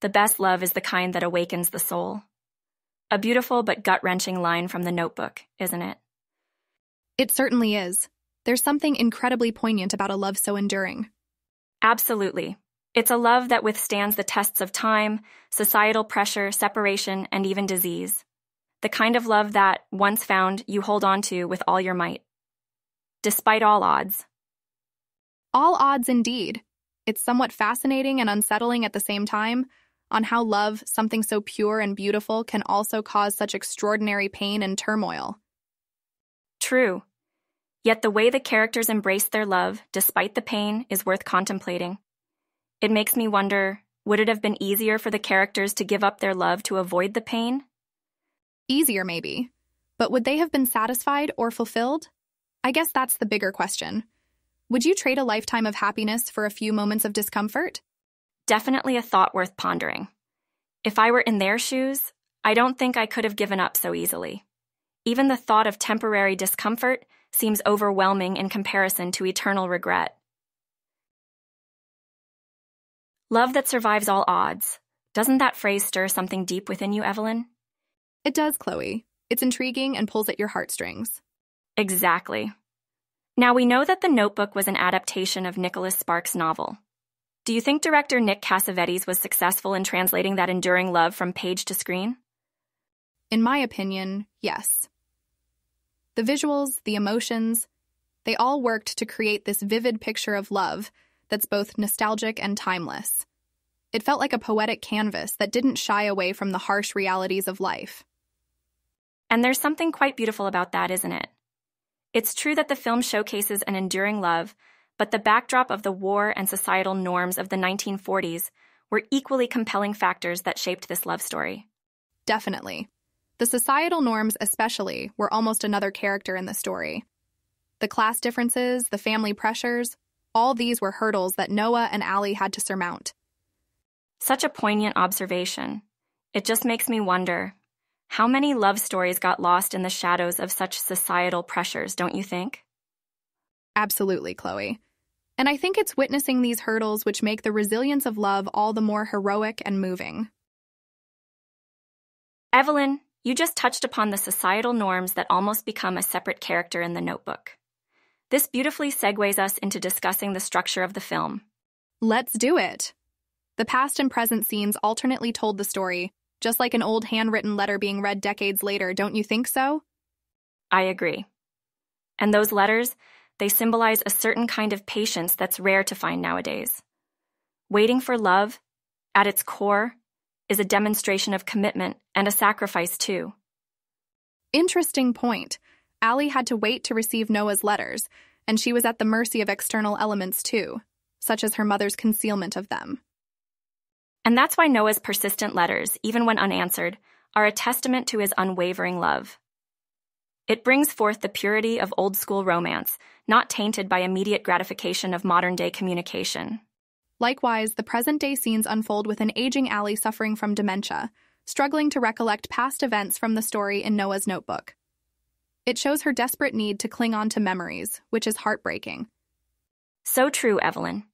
The best love is the kind that awakens the soul. A beautiful but gut-wrenching line from The Notebook, isn't it? It certainly is. There's something incredibly poignant about a love so enduring. Absolutely. It's a love that withstands the tests of time, societal pressure, separation, and even disease. The kind of love that, once found, you hold on to with all your might. Despite all odds. All odds indeed. It's somewhat fascinating and unsettling at the same time on how love, something so pure and beautiful, can also cause such extraordinary pain and turmoil. True. Yet the way the characters embrace their love, despite the pain, is worth contemplating. It makes me wonder, would it have been easier for the characters to give up their love to avoid the pain? Easier, maybe. But would they have been satisfied or fulfilled? I guess that's the bigger question. Would you trade a lifetime of happiness for a few moments of discomfort? Definitely a thought worth pondering. If I were in their shoes, I don't think I could have given up so easily. Even the thought of temporary discomfort seems overwhelming in comparison to eternal regret. Love that survives all odds. Doesn't that phrase stir something deep within you, Evelyn? It does, Chloe. It's intriguing and pulls at your heartstrings. Exactly. Now, we know that The Notebook was an adaptation of Nicholas Sparks' novel. Do you think director Nick Cassavetes was successful in translating that enduring love from page to screen? In my opinion, yes. The visuals, the emotions, they all worked to create this vivid picture of love that's both nostalgic and timeless. It felt like a poetic canvas that didn't shy away from the harsh realities of life. And there's something quite beautiful about that, isn't it? It's true that the film showcases an enduring love, but the backdrop of the war and societal norms of the 1940s were equally compelling factors that shaped this love story. Definitely. The societal norms especially were almost another character in the story. The class differences, the family pressures, all these were hurdles that Noah and Allie had to surmount. Such a poignant observation. It just makes me wonder, how many love stories got lost in the shadows of such societal pressures, don't you think? Absolutely, Chloe. And I think it's witnessing these hurdles which make the resilience of love all the more heroic and moving. Evelyn, you just touched upon the societal norms that almost become a separate character in The Notebook. This beautifully segues us into discussing the structure of the film. Let's do it. The past and present scenes alternately told the story, just like an old handwritten letter being read decades later, don't you think so? I agree. And those letters, they symbolize a certain kind of patience that's rare to find nowadays. Waiting for love, at its core, is a demonstration of commitment and a sacrifice too. Interesting point. Allie had to wait to receive Noah's letters, and she was at the mercy of external elements too, such as her mother's concealment of them. And that's why Noah's persistent letters, even when unanswered, are a testament to his unwavering love. It brings forth the purity of old-school romance, not tainted by immediate gratification of modern-day communication. Likewise, the present-day scenes unfold with an aging Allie suffering from dementia, struggling to recollect past events from the story in Noah's notebook. It shows her desperate need to cling on to memories, which is heartbreaking. So true, Evelyn.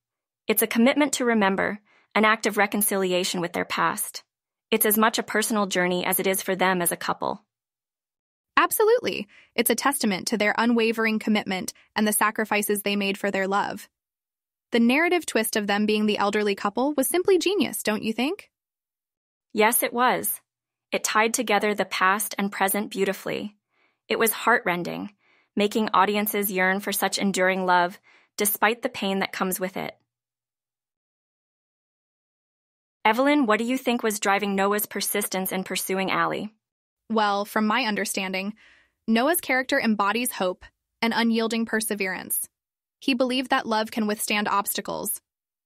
It's a commitment to remember, an act of reconciliation with their past. It's as much a personal journey as it is for them as a couple. Absolutely. It's a testament to their unwavering commitment and the sacrifices they made for their love. The narrative twist of them being the elderly couple was simply genius, don't you think? Yes, it was. It tied together the past and present beautifully. It was heartrending, making audiences yearn for such enduring love, despite the pain that comes with it. Evelyn, what do you think was driving Noah's persistence in pursuing Allie? Well, from my understanding, Noah's character embodies hope and unyielding perseverance. He believed that love can withstand obstacles.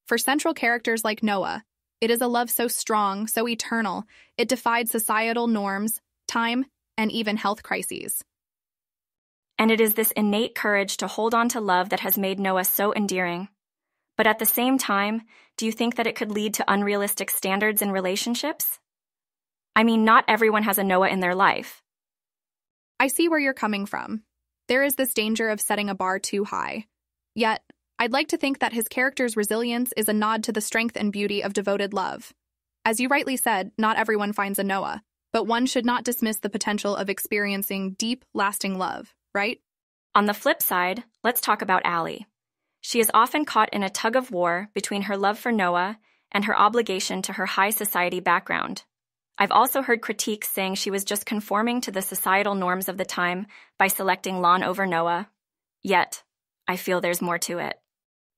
For central characters like Noah, it is a love so strong, so eternal, it defied societal norms, time, and even health crises. And it is this innate courage to hold on to love that has made Noah so endearing. But at the same time, do you think that it could lead to unrealistic standards in relationships? I mean, not everyone has a Noah in their life. I see where you're coming from. There is this danger of setting a bar too high. Yet, I'd like to think that his character's resilience is a nod to the strength and beauty of devoted love. As you rightly said, not everyone finds a Noah, but one should not dismiss the potential of experiencing deep, lasting love, right? On the flip side, let's talk about Allie. She is often caught in a tug-of-war between her love for Noah and her obligation to her high society background. I've also heard critiques saying she was just conforming to the societal norms of the time by selecting Lon over Noah. Yet, I feel there's more to it.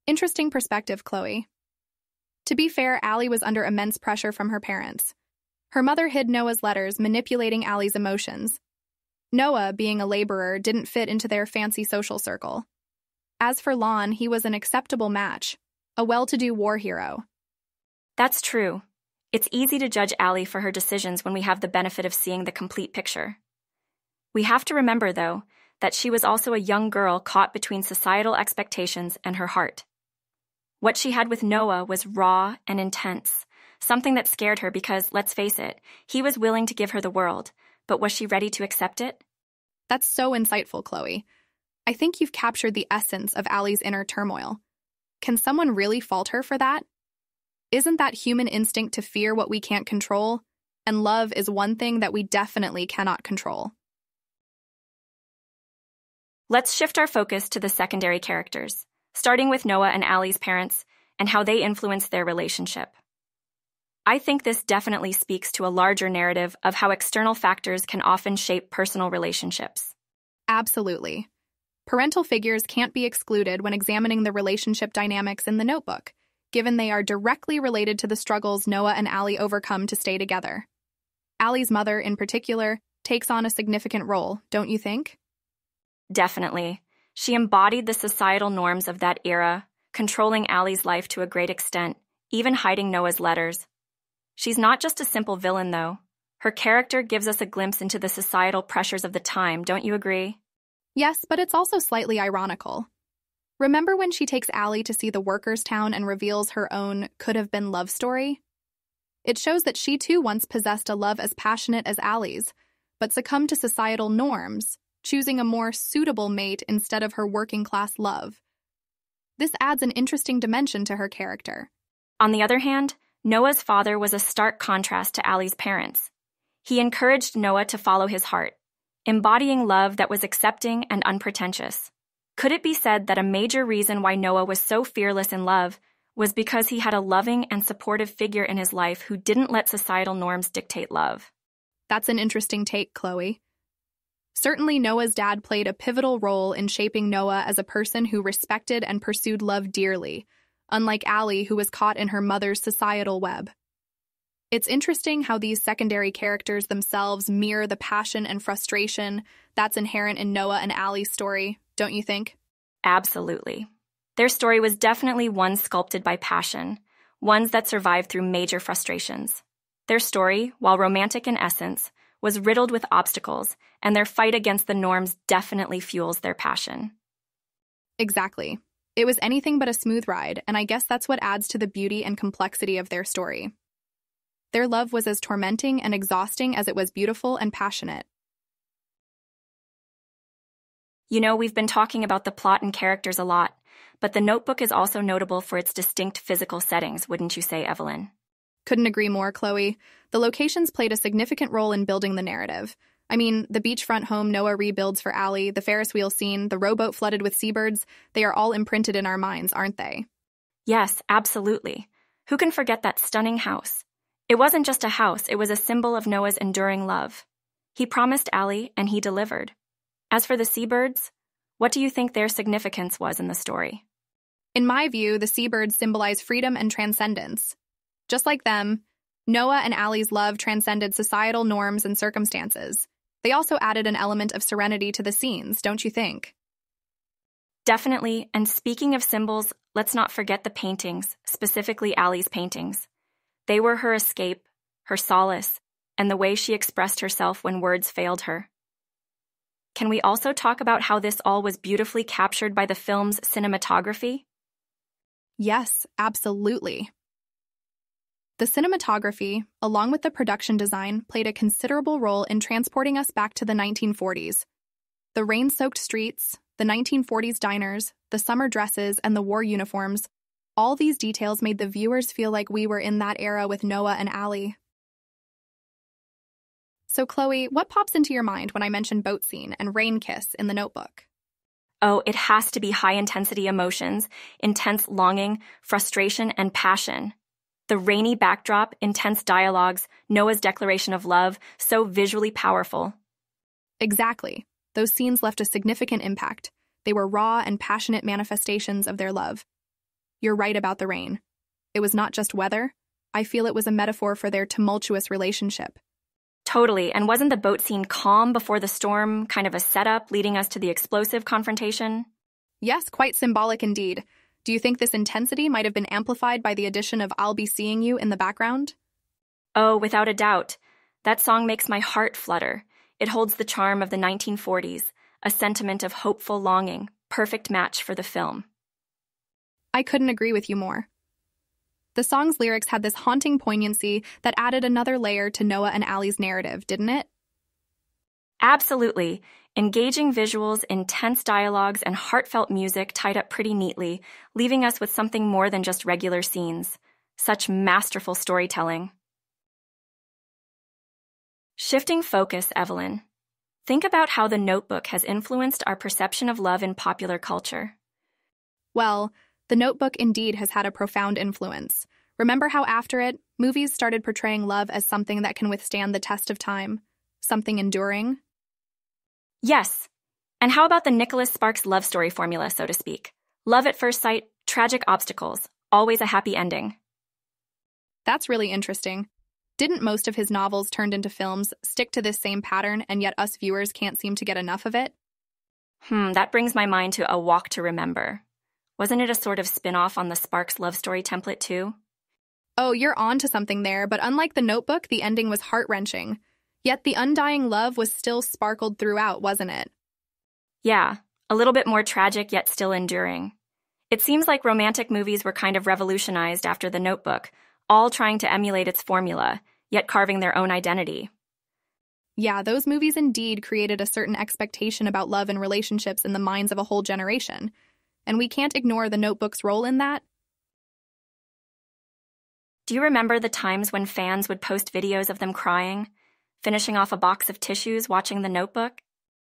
Interesting perspective, Chloe. To be fair, Allie was under immense pressure from her parents. Her mother hid Noah's letters, manipulating Allie's emotions. Noah, being a laborer, didn't fit into their fancy social circle. As for Lon, he was an acceptable match, a well-to-do war hero. That's true. It's easy to judge Allie for her decisions when we have the benefit of seeing the complete picture. We have to remember, though, that she was also a young girl caught between societal expectations and her heart. What she had with Noah was raw and intense, something that scared her because, let's face it, he was willing to give her the world, but was she ready to accept it? That's so insightful, Chloe. I think you've captured the essence of Allie's inner turmoil. Can someone really fault her for that? Isn't that human instinct to fear what we can't control? And love is one thing that we definitely cannot control. Let's shift our focus to the secondary characters, starting with Noah and Allie's parents and how they influenced their relationship. I think this definitely speaks to a larger narrative of how external factors can often shape personal relationships. Absolutely. Parental figures can't be excluded when examining the relationship dynamics in the notebook, given they are directly related to the struggles Noah and Allie overcome to stay together. Allie's mother, in particular, takes on a significant role, don't you think? Definitely. She embodied the societal norms of that era, controlling Allie's life to a great extent, even hiding Noah's letters. She's not just a simple villain, though. Her character gives us a glimpse into the societal pressures of the time, don't you agree? Yes, but it's also slightly ironical. Remember when she takes Allie to see the workers' town and reveals her own could-have-been love story? It shows that she too once possessed a love as passionate as Allie's, but succumbed to societal norms, choosing a more suitable mate instead of her working-class love. This adds an interesting dimension to her character. On the other hand, Noah's father was a stark contrast to Allie's parents. He encouraged Noah to follow his heart, embodying love that was accepting and unpretentious. Could it be said that a major reason why Noah was so fearless in love was because he had a loving and supportive figure in his life who didn't let societal norms dictate love? That's an interesting take, Chloe. Certainly, Noah's dad played a pivotal role in shaping Noah as a person who respected and pursued love dearly, unlike Allie, who was caught in her mother's societal web. It's interesting how these secondary characters themselves mirror the passion and frustration that's inherent in Noah and Allie's story, don't you think? Absolutely. Their story was definitely one sculpted by passion, ones that survived through major frustrations. Their story, while romantic in essence, was riddled with obstacles, and their fight against the norms definitely fuels their passion. Exactly. It was anything but a smooth ride, and I guess that's what adds to the beauty and complexity of their story. Their love was as tormenting and exhausting as it was beautiful and passionate. You know, we've been talking about the plot and characters a lot, but the Notebook is also notable for its distinct physical settings, wouldn't you say, Evelyn? Couldn't agree more, Chloe. The locations played a significant role in building the narrative. I mean, the beachfront home Noah rebuilds for Allie, the Ferris wheel scene, the rowboat flooded with seabirds, they are all imprinted in our minds, aren't they? Yes, absolutely. Who can forget that stunning house? It wasn't just a house, it was a symbol of Noah's enduring love. He promised Allie, and he delivered. As for the seabirds, what do you think their significance was in the story? In my view, the seabirds symbolize freedom and transcendence. Just like them, Noah and Allie's love transcended societal norms and circumstances. They also added an element of serenity to the scenes, don't you think? Definitely, and speaking of symbols, let's not forget the paintings, specifically Allie's paintings. They were her escape, her solace, and the way she expressed herself when words failed her. Can we also talk about how this all was beautifully captured by the film's cinematography? Yes, absolutely. The cinematography, along with the production design, played a considerable role in transporting us back to the 1940s. The rain-soaked streets, the 1940s diners, the summer dresses, and the war uniforms, All these details made the viewers feel like we were in that era with Noah and Allie. So, Chloe, what pops into your mind when I mention boat scene and rain kiss in The Notebook? Oh, it has to be high-intensity emotions, intense longing, frustration, and passion. The rainy backdrop, intense dialogues, Noah's declaration of love, so visually powerful. Exactly. Those scenes left a significant impact. They were raw and passionate manifestations of their love. You're right about the rain. It was not just weather. I feel it was a metaphor for their tumultuous relationship. Totally, and wasn't the boat scene calm before the storm, kind of a setup leading us to the explosive confrontation? Yes, quite symbolic indeed. Do you think this intensity might have been amplified by the addition of I'll Be Seeing You in the background? Oh, without a doubt. That song makes my heart flutter. It holds the charm of the 1940s, a sentiment of hopeful longing, perfect match for the film. I couldn't agree with you more. The song's lyrics had this haunting poignancy that added another layer to Noah and Allie's narrative, didn't it? Absolutely. Engaging visuals, intense dialogues, and heartfelt music tied up pretty neatly, leaving us with something more than just regular scenes. Such masterful storytelling. Shifting focus, Evelyn. Think about how The Notebook has influenced our perception of love in popular culture. Well, The Notebook indeed has had a profound influence. Remember how after it, movies started portraying love as something that can withstand the test of time? Something enduring? Yes. And how about the Nicholas Sparks love story formula, so to speak? Love at first sight, tragic obstacles, always a happy ending. That's really interesting. Didn't most of his novels turned into films stick to this same pattern, and yet us viewers can't seem to get enough of it? That brings my mind to A Walk to Remember. Wasn't it a sort of spin-off on the Sparks love story template too? Oh, you're on to something there, but unlike The Notebook, the ending was heart-wrenching. Yet the undying love was still sparkled throughout, wasn't it? Yeah, a little bit more tragic yet still enduring. It seems like romantic movies were kind of revolutionized after The Notebook, all trying to emulate its formula, yet carving their own identity. Yeah, those movies indeed created a certain expectation about love and relationships in the minds of a whole generation. And we can't ignore The Notebook's role in that. Do you remember the times when fans would post videos of them crying, finishing off a box of tissues watching The Notebook?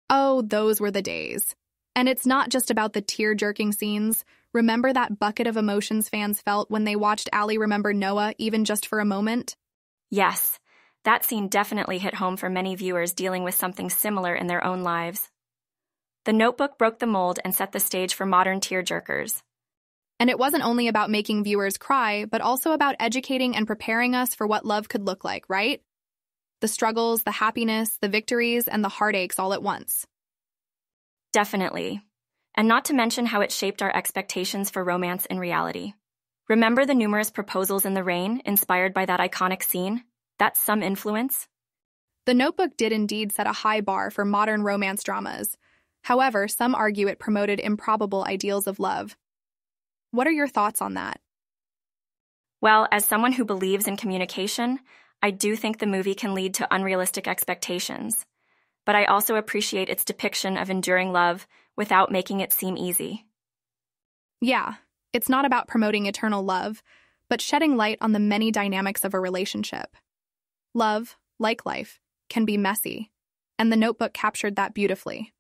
Oh, those were the days. And it's not just about the tear-jerking scenes. Remember that bucket of emotions fans felt when they watched Allie remember Noah, even just for a moment? Yes, that scene definitely hit home for many viewers dealing with something similar in their own lives. The Notebook broke the mold and set the stage for modern tearjerkers. And it wasn't only about making viewers cry, but also about educating and preparing us for what love could look like, right? The struggles, the happiness, the victories, and the heartaches all at once. Definitely. And not to mention how it shaped our expectations for romance in reality. Remember the numerous proposals in the rain inspired by that iconic scene? That's some influence. The Notebook did indeed set a high bar for modern romance dramas. However, some argue it promoted improbable ideals of love. What are your thoughts on that? Well, as someone who believes in communication, I do think the movie can lead to unrealistic expectations. But I also appreciate its depiction of enduring love without making it seem easy. Yeah, it's not about promoting eternal love, but shedding light on the many dynamics of a relationship. Love, like life, can be messy, and The Notebook captured that beautifully.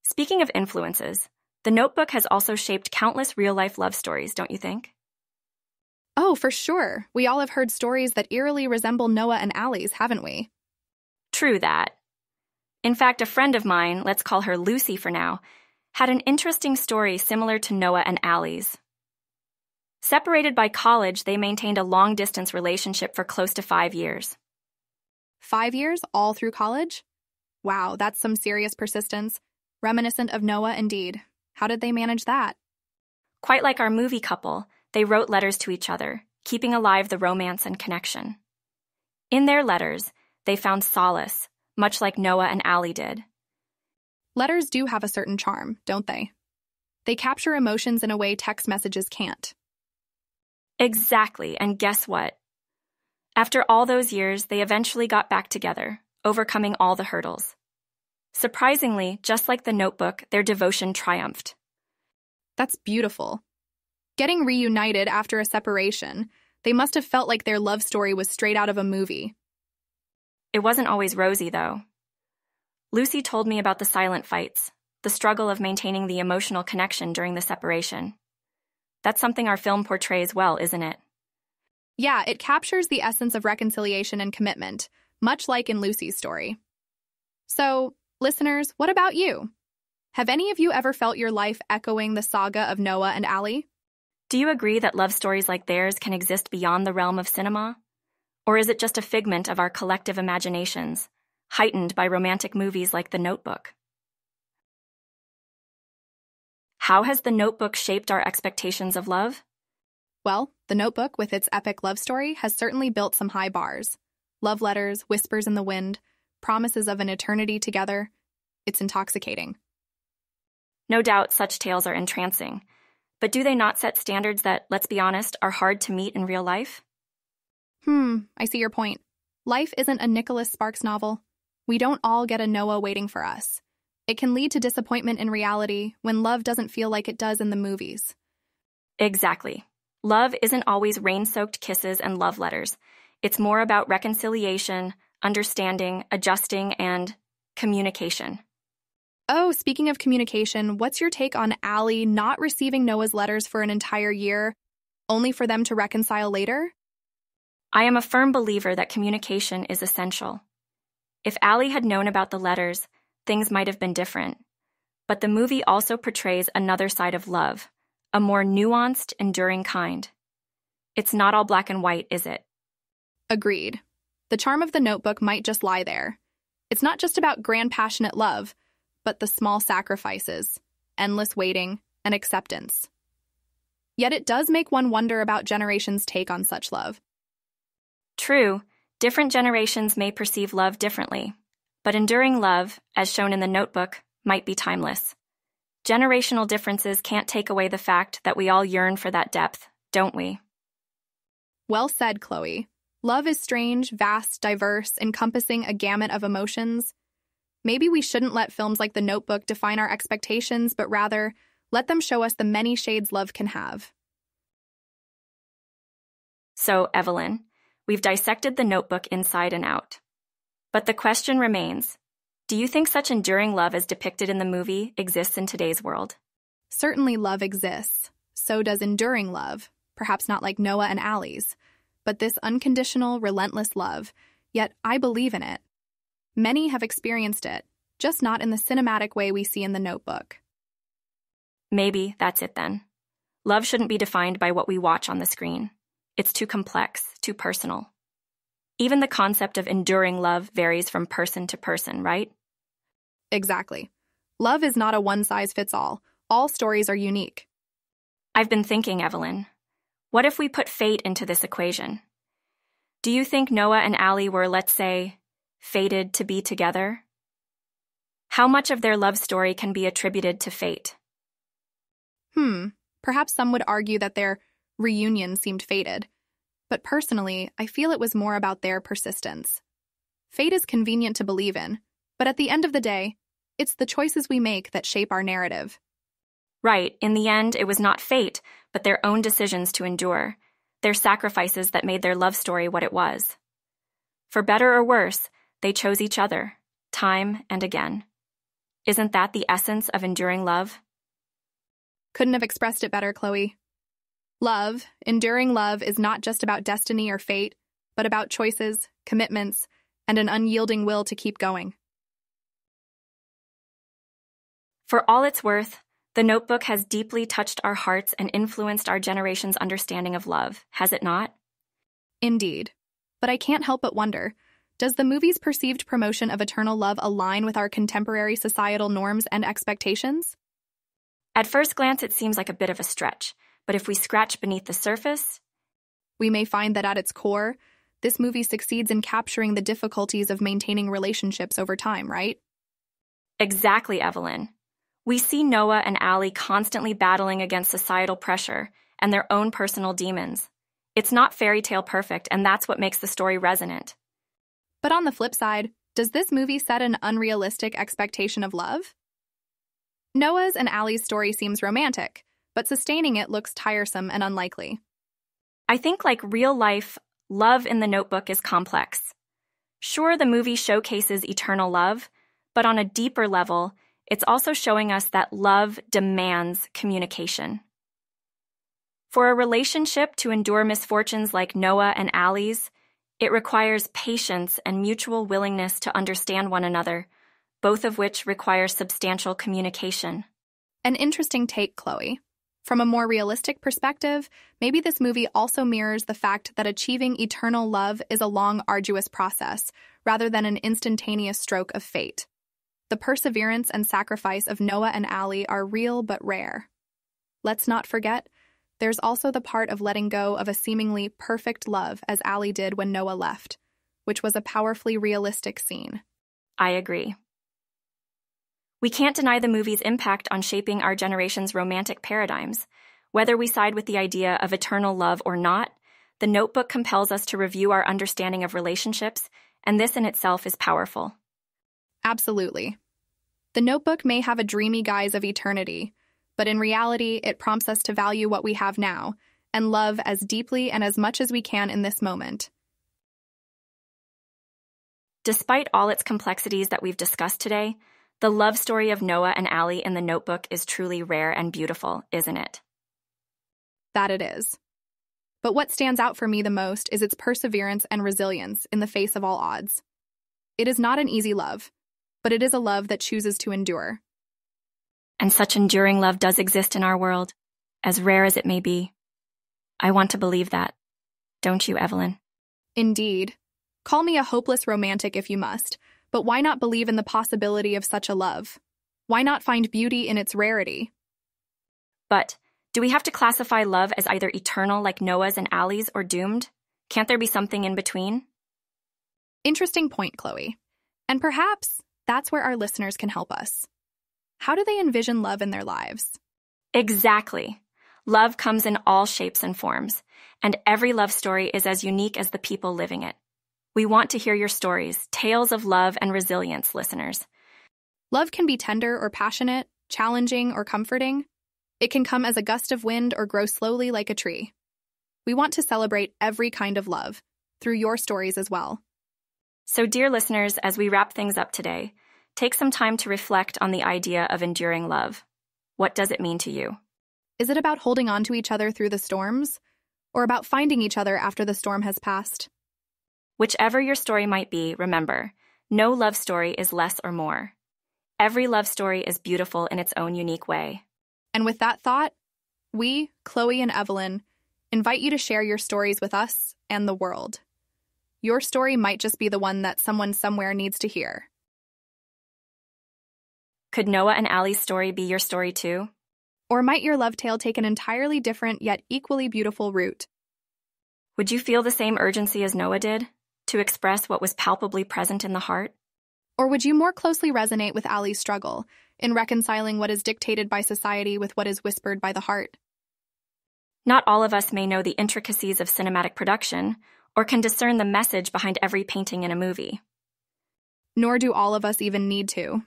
Speaking of influences, The Notebook has also shaped countless real-life love stories, don't you think? Oh, for sure. We all have heard stories that eerily resemble Noah and Allie's, haven't we? True that. In fact, a friend of mine, let's call her Lucy for now, had an interesting story similar to Noah and Allie's. Separated by college, they maintained a long-distance relationship for close to 5 years. 5 years, all through college? Wow, that's some serious persistence. Reminiscent of Noah, indeed. How did they manage that? Quite like our movie couple, they wrote letters to each other, keeping alive the romance and connection. In their letters, they found solace, much like Noah and Allie did. Letters do have a certain charm, don't they? They capture emotions in a way text messages can't. Exactly, and guess what? After all those years, they eventually got back together, overcoming all the hurdles. Surprisingly, just like The Notebook, their devotion triumphed. That's beautiful. Getting reunited after a separation, they must have felt like their love story was straight out of a movie. It wasn't always rosy, though. Lucy told me about the silent fights, the struggle of maintaining the emotional connection during the separation. That's something our film portrays well, isn't it? Yeah, it captures the essence of reconciliation and commitment, much like in Lucy's story. So, listeners, what about you? Have any of you ever felt your life echoing the saga of Noah and Allie? Do you agree that love stories like theirs can exist beyond the realm of cinema? Or is it just a figment of our collective imaginations, heightened by romantic movies like The Notebook? How has The Notebook shaped our expectations of love? Well, The Notebook, with its epic love story, has certainly built some high bars. Love letters, whispers in the wind, promises of an eternity together. It's intoxicating. No doubt such tales are entrancing, but do they not set standards that, let's be honest, are hard to meet in real life? I see your point. Life isn't a Nicholas Sparks novel. We don't all get a Noah waiting for us. It can lead to disappointment in reality when love doesn't feel like it does in the movies. Exactly. Love isn't always rain-soaked kisses and love letters. It's more about reconciliation, understanding, adjusting, and communication. Oh, speaking of communication, what's your take on Allie not receiving Noah's letters for an entire year, only for them to reconcile later? I am a firm believer that communication is essential. If Allie had known about the letters, things might have been different. But the movie also portrays another side of love, a more nuanced, enduring kind. It's not all black and white, is it? Agreed. The charm of The Notebook might just lie there. It's not just about grand passionate love, but the small sacrifices, endless waiting, and acceptance. Yet it does make one wonder about generations' take on such love. True, different generations may perceive love differently, but enduring love, as shown in The Notebook, might be timeless. Generational differences can't take away the fact that we all yearn for that depth, don't we? Well said, Chloe. Love is strange, vast, diverse, encompassing a gamut of emotions. Maybe we shouldn't let films like The Notebook define our expectations, but rather, let them show us the many shades love can have. So, Evelyn, we've dissected The Notebook inside and out. But the question remains, do you think such enduring love as depicted in the movie exists in today's world? Certainly love exists. So does enduring love, perhaps not like Noah and Allie's, but this unconditional, relentless love, yet I believe in it. Many have experienced it, just not in the cinematic way we see in The Notebook. Maybe that's it then. Love shouldn't be defined by what we watch on the screen. It's too complex, too personal. Even the concept of enduring love varies from person to person, right? Exactly. Love is not a one-size-fits-all. All stories are unique. I've been thinking, Evelyn, what if we put fate into this equation? Do you think Noah and Allie were, let's say, fated to be together? How much of their love story can be attributed to fate? Perhaps some would argue that their reunion seemed fated. But personally, I feel it was more about their persistence. Fate is convenient to believe in, but at the end of the day, it's the choices we make that shape our narrative. Right, in the end, it was not fate, but their own decisions to endure, their sacrifices that made their love story what it was. For better or worse, they chose each other, time and again. Isn't that the essence of enduring love? Couldn't have expressed it better, Chloe. Love, enduring love, is not just about destiny or fate, but about choices, commitments, and an unyielding will to keep going. For all it's worth, The Notebook has deeply touched our hearts and influenced our generation's understanding of love, has it not? Indeed. But I can't help but wonder, does the movie's perceived promotion of eternal love align with our contemporary societal norms and expectations? At first glance, it seems like a bit of a stretch, but if we scratch beneath the surface, we may find that at its core, this movie succeeds in capturing the difficulties of maintaining relationships over time, right? Exactly, Evelyn. We see Noah and Allie constantly battling against societal pressure and their own personal demons. It's not fairy tale perfect, and that's what makes the story resonant. But on the flip side, does this movie set an unrealistic expectation of love? Noah's and Allie's story seems romantic, but sustaining it looks tiresome and unlikely. I think, like real life, love in The Notebook is complex. Sure, the movie showcases eternal love, but on a deeper level, it's also showing us that love demands communication. For a relationship to endure misfortunes like Noah and Allie's, it requires patience and mutual willingness to understand one another, both of which require substantial communication. An interesting take, Chloe. From a more realistic perspective, maybe this movie also mirrors the fact that achieving eternal love is a long, arduous process, rather than an instantaneous stroke of fate. The perseverance and sacrifice of Noah and Allie are real but rare. Let's not forget, there's also the part of letting go of a seemingly perfect love as Allie did when Noah left, which was a powerfully realistic scene. I agree. We can't deny the movie's impact on shaping our generation's romantic paradigms. Whether we side with the idea of eternal love or not, The Notebook compels us to review our understanding of relationships, and this in itself is powerful. Absolutely. The Notebook may have a dreamy guise of eternity, but in reality, it prompts us to value what we have now and love as deeply and as much as we can in this moment. Despite all its complexities that we've discussed today, the love story of Noah and Allie in The Notebook is truly rare and beautiful, isn't it? That it is. But what stands out for me the most is its perseverance and resilience in the face of all odds. It is not an easy love, but it is a love that chooses to endure. And such enduring love does exist in our world, as rare as it may be. I want to believe that. Don't you, Evelyn? Indeed. Call me a hopeless romantic if you must, but why not believe in the possibility of such a love? Why not find beauty in its rarity? But do we have to classify love as either eternal like Noah's and Allie's or doomed? Can't there be something in between? Interesting point, Chloe. And perhaps that's where our listeners can help us. How do they envision love in their lives? Exactly. Love comes in all shapes and forms, and every love story is as unique as the people living it. We want to hear your stories, tales of love and resilience, listeners. Love can be tender or passionate, challenging or comforting. It can come as a gust of wind or grow slowly like a tree. We want to celebrate every kind of love, through your stories as well. So, dear listeners, as we wrap things up today, take some time to reflect on the idea of enduring love. What does it mean to you? Is it about holding on to each other through the storms, or about finding each other after the storm has passed? Whichever your story might be, remember, no love story is less or more. Every love story is beautiful in its own unique way. And with that thought, we, Chloe and Evelyn, invite you to share your stories with us and the world. Your story might just be the one that someone somewhere needs to hear. Could Noah and Allie's story be your story too? Or might your love tale take an entirely different yet equally beautiful route? Would you feel the same urgency as Noah did, to express what was palpably present in the heart? Or would you more closely resonate with Allie's struggle in reconciling what is dictated by society with what is whispered by the heart? Not all of us may know the intricacies of cinematic production, or can discern the message behind every painting in a movie. Nor do all of us even need to.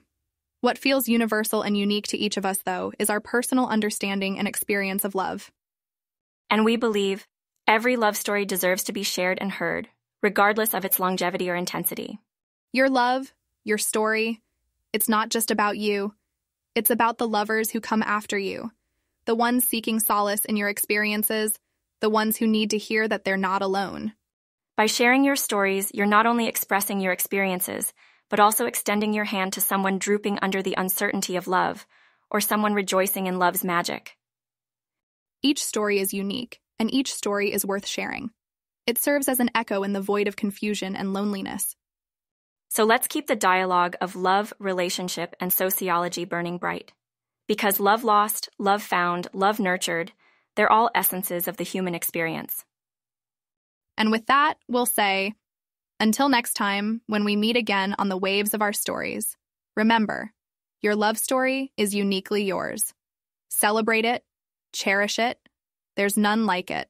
What feels universal and unique to each of us, though, is our personal understanding and experience of love. And we believe every love story deserves to be shared and heard, regardless of its longevity or intensity. Your love, your story, it's not just about you. It's about the lovers who come after you, the ones seeking solace in your experiences, the ones who need to hear that they're not alone. By sharing your stories, you're not only expressing your experiences, but also extending your hand to someone drooping under the uncertainty of love, or someone rejoicing in love's magic. Each story is unique, and each story is worth sharing. It serves as an echo in the void of confusion and loneliness. So let's keep the dialogue of love, relationship, and sociology burning bright. Because love lost, love found, love nurtured, they're all essences of the human experience. And with that, we'll say, until next time, when we meet again on the waves of our stories, remember, your love story is uniquely yours. Celebrate it, cherish it, there's none like it.